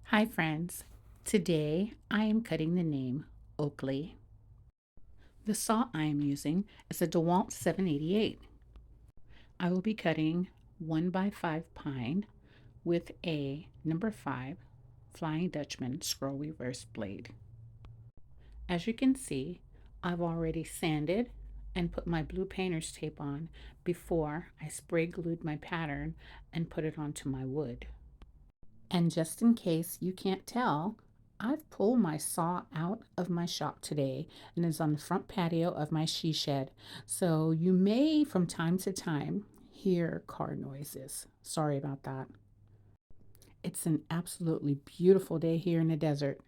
Hi friends, today I am cutting the name Oakley. The saw I am using is a DeWalt 788. I will be cutting 1x5 pine with a number 5 Flying Dutchman scroll reverse blade. As you can see, I've already sanded and put my blue painter's tape on before I spray glued my pattern and put it onto my wood. And just in case you can't tell, I've pulled my saw out of my shop today and is on the front patio of my she shed. So you may from time to time hear car noises. Sorry about that. It's an absolutely beautiful day here in the desert.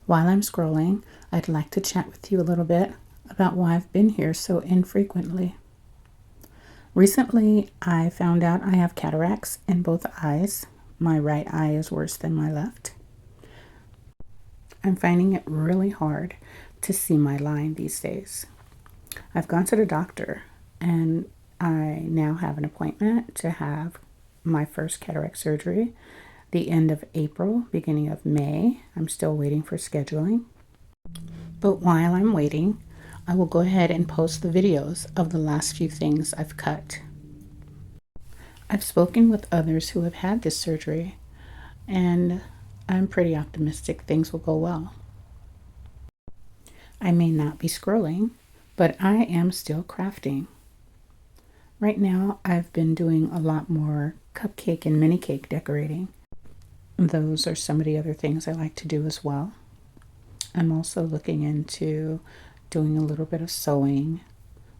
While I'm scrolling, I'd like to chat with you a little bit about why I've been here so infrequently. Recently, I found out I have cataracts in both eyes. My right eye is worse than my left. I'm finding it really hard to see my line these days. I've gone to the doctor and I now have an appointment to have my first cataract surgery the end of April, beginning of May. I'm still waiting for scheduling. But while I'm waiting, I will go ahead and post the videos of the last few things I've cut. I've spoken with others who have had this surgery, and I'm pretty optimistic things will go well. I may not be scrolling, but I am still crafting. Right now, I've been doing a lot more cupcake and mini cake decorating. Those are some of the other things I like to do as well. I'm also looking into doing a little bit of sewing.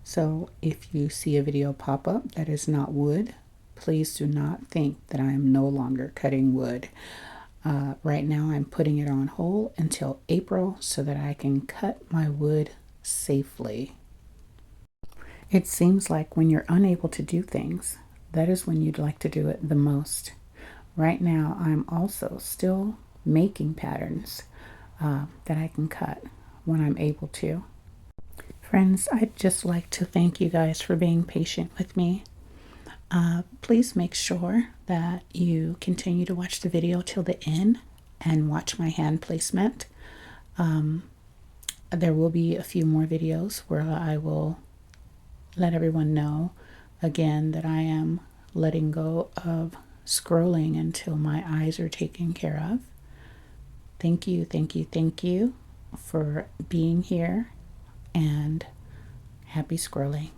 So if you see a video pop up that is not wood, please do not think that I am no longer cutting wood. Right now I'm putting it on hold until April so that I can cut my wood safely. It seems like when you're unable to do things, that is when you'd like to do it the most. Right now I'm also still making patterns that I can cut when I'm able to. Friends, I'd just like to thank you guys for being patient with me. Please make sure that you continue to watch the video till the end and watch my hand placement. There will be a few more videos where I will let everyone know again that I am letting go of scrolling until my eyes are taken care of. Thank you, thank you, thank you for being here, and happy scrolling.